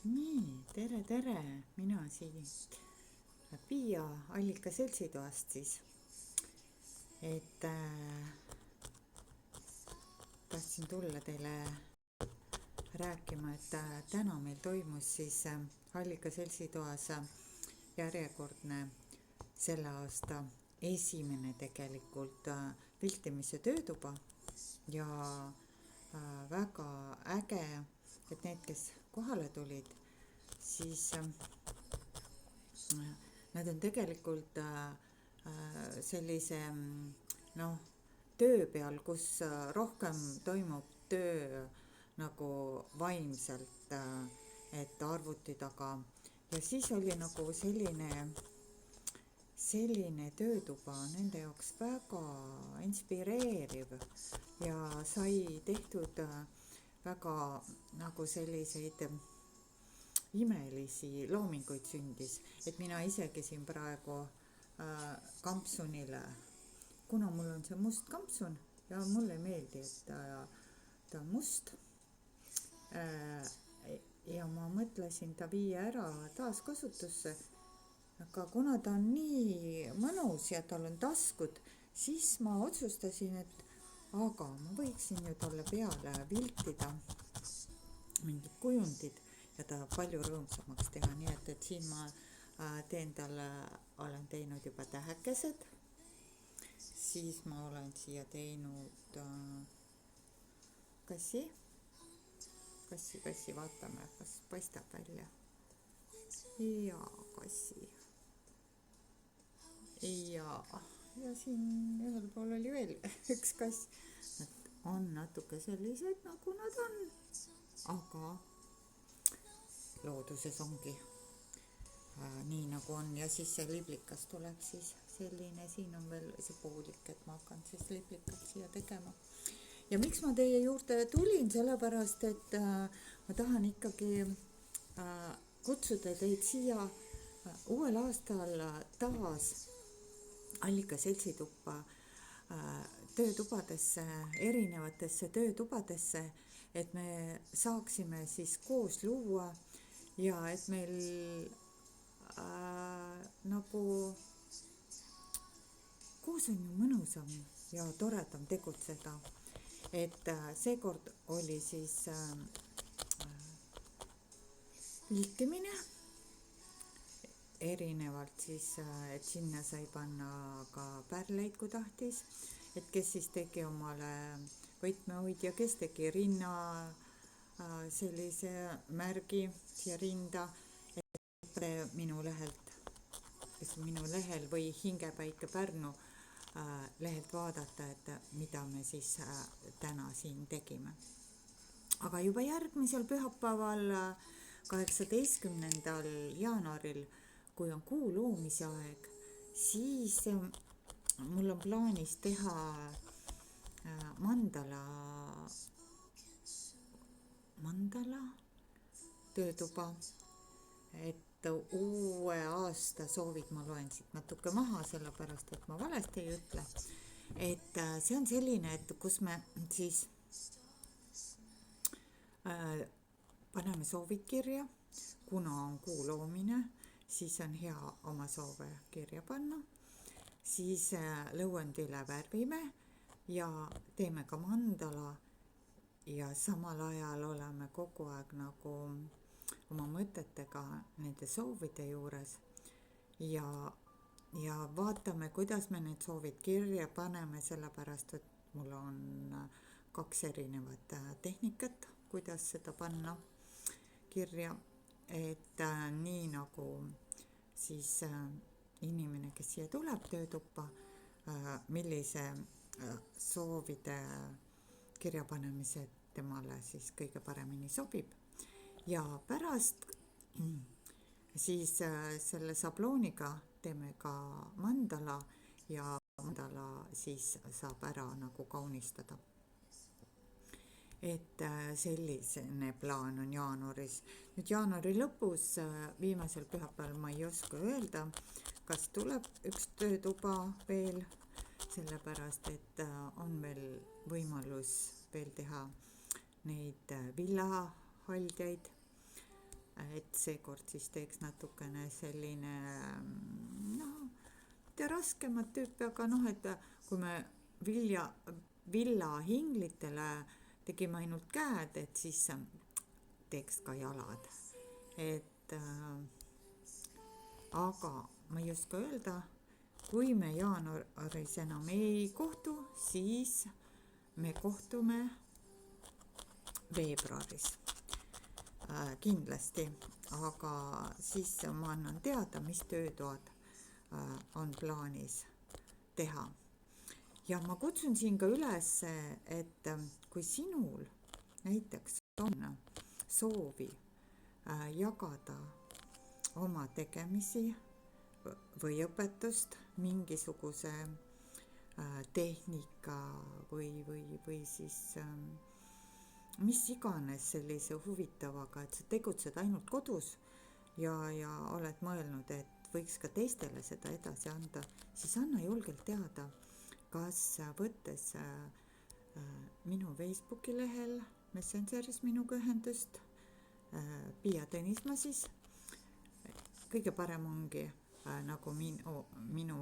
Nii, tere, mina siin Piia Allika seltsitoast siis, et tahtsin tulla teile rääkima, et täna meil toimus siis Allika seltsitoas järjekordne selle aasta esimene tegelikult piltimise töötuba ja väga äge, et need, kes kohale tulid, siis nad on tegelikult sellise töö peal, kus rohkem toimub töö nagu vaimselt, et arvuti taga. Ja siis oli nagu selline töötuba nende jaoks väga inspireeriv ja sai tehtud väga nagu selliseid imelisi loominguid sündis, et mina isegi siin praegu kampsunile, kuna mul on see must kampsun ja mulle ei meeldi, et ta on must, ja ma mõtlesin ta viia ära taaskasutusse, aga kuna ta on nii mõnus ja tal on taskud, siis ma otsustasin, et aga ma võiksin ju talle peale viltida mingid kujundid ja ta palju rõõmsamaks teha, nii et siin ma teen talle, olen teinud juba tähekesed, siis ma olen siia teinud kassi, vaatame, kas paistab välja. Ja kassi. Ja siin ühel pool oli veel üks kass. Nad on natuke sellised, nagu nad on, aga looduses ongi nii nagu on. Ja siis see liblikas tuleb siis selline, siin on veel see poolik, et ma hakkan siis liblikat siia tegema. Ja miks ma teie juurde tulin, sellepärast, et ma tahan ikkagi kutsuda teid siia uuel aastal taas Allika seltsituppa töötubadesse, erinevatesse töötubadesse, et me saaksime siis koos luua ja et meil nagu koos on ju mõnusam ja toredam tegutseda. Et seekord oli siis piltimine, erinevalt siis, et sinna sai panna ka pärleid, kui tahtis, et kes siis tegi omale võtmehoidja, kes tegi rinna sellise märgi siia rinda, et minu lehel või Hingepäike Pärnu lehelt vaadata, et mida me siis täna siin tegime. Aga juba järgmisel pühapäeval, 18. jaanuaril, kui on kuu loomise aeg, siis mul on plaanis teha mandala töötuba, et uue aasta soovid ma loen siit natuke maha, sellepärast et ma valesti ei ütle. Et see on selline, et kus me siis paneme soovid kirja, kuna on kuu loomine, siis on hea oma soove kirja panna, siis lõuendile värvime ja teeme ka mandala ja samal ajal oleme kogu aeg nagu oma mõtetega nende soovide juures ja vaatame, kuidas me need soovid kirja paneme, sellepärast et mul on 2 erinevat tehnikat, kuidas seda panna kirja, et nii nagu siis inimene, kes siia tuleb töötuppa, millise soovide kirjapanemise temale siis kõige paremini sobib. Ja pärast siis selle sablooniga teeme ka mandala ja mandala siis saab ära nagu kaunistada. Et selline plaan on jaanuaris. Nüüd jaanuari lõpus, viimasel pühapäeval ma ei oska öelda, kas tuleb üks töötuba veel, sellepärast et on veel võimalus veel teha neid villahaldjaid, et seekord siis teeks natukene selline raskemat tüüpi, aga et kui me villahinglitele tegime ainult käed, et siis teeks ka jalad. Aga ma ei oska öelda, kui me jaanuaris enam ei kohtu, siis me kohtume veebruaris kindlasti, aga siis ma annan teada, mis töötoad on plaanis teha. Ja ma kutsun siin ka üles, et kui sinul näiteks on soovi jagada oma tegemisi või õpetust mingisuguse tehnika või siis mis iganes sellise huvitavaga, et sa tegutsed ainult kodus ja oled mõelnud, et võiks ka teistele seda edasi anda, siis anna julgelt teada, kas võttes minu Facebooki lehel Messengeris minuga ühendust, Piia Tõnismaa siis, kõige parem ongi nagu minu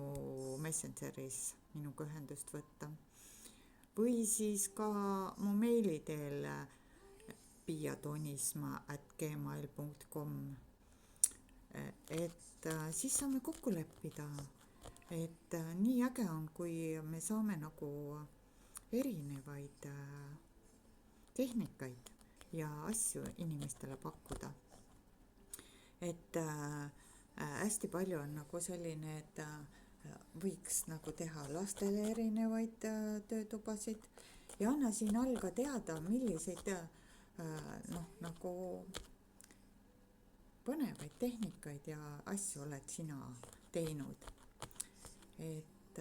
Messengeris minuga ühendust võtta. Või siis ka mu meili teel piatonisma@gmail.com, et siis saame kokku leppida, et nii äge on, kui me saame nagu erinevaid tehnikaid ja asju inimestele pakkuda. Et hästi palju on nagu selline, et võiks nagu teha lastele erinevaid töötubasid ja anna siin all ka teada, milliseid nagu põnevaid tehnikaid ja asju oled sina teinud. Et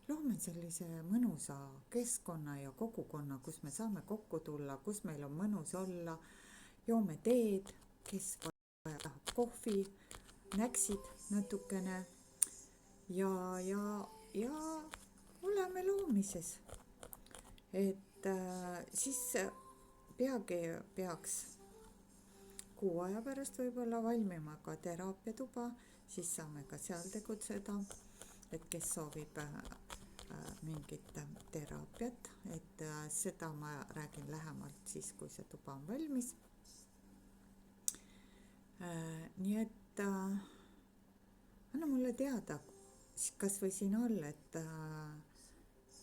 loome sellise mõnusa keskkonna ja kogukonna, kus me saame kokku tulla, kus meil on mõnus olla, joome teed, kes tahab kohvi, näksid natukene ja oleme loomises. Et siis peagi peaks kuu aja pärast võib-olla valmima ka teraapiatuba, siis saame ka seal tegutseda, et kes soovib mingit teraapiat, et seda ma räägin lähemalt siis, kui see tuba on valmis. Nii et anna mulle teada, kas või siin all,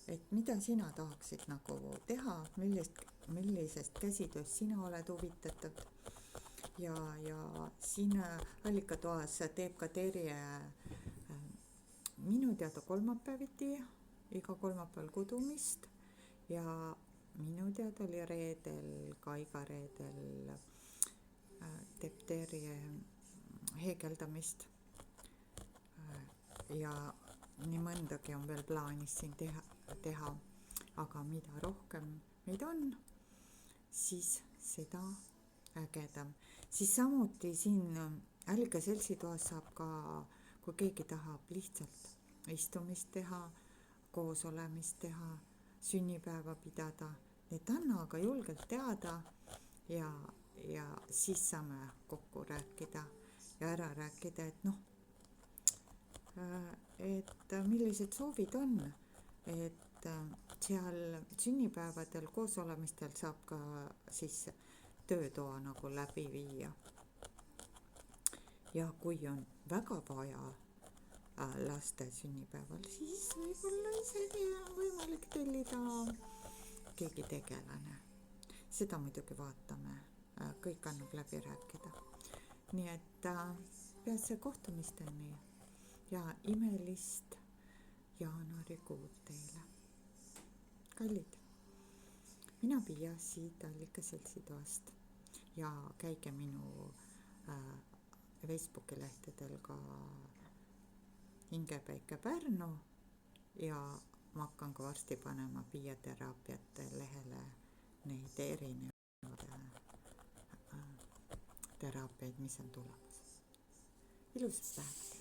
et mida sina tahaksid nagu teha, millisest käsitööst sina oled huvitatud. Ja siin allikatoas teeb ka Terje minu teada kolmapäeviti, iga kolmapäeval kudumist ja minu teada oli reedel, ka iga reedel teeb Terje heegeldamist. Ja nii mõndagi on veel plaanis siin teha, aga mida rohkem meid on, siis seda ägedam. Siis samuti siin Allika seltsitoas saab ka, kui keegi tahab lihtsalt istumist teha, koos olemist teha, sünnipäeva pidada, et anna aga julgelt teada ja siis saame kokku rääkida ja ära rääkida, et millised soovid on, et seal sünnipäevadel koosolemistel saab ka siis töötoa nagu läbi viia. Ja kui on väga vaja laste sünnipäeval, siis võib-olla isegi on võimalik tellida keegi tegelane. Seda muidugi vaatame, kõik annab läbi rääkida. Nii et peatse kohtumisteni ja imelist jaanuarikuud teile. Kallid, mina Piia siit Allika seltsitoast ja käige minu Facebooki lehtedel ka Hingepäike Pärnu ja ma hakkan ka varsti panema Piia teraapiate lehele neid erinevaid teraapiaid, mis on tulemas. Ilusat päeva!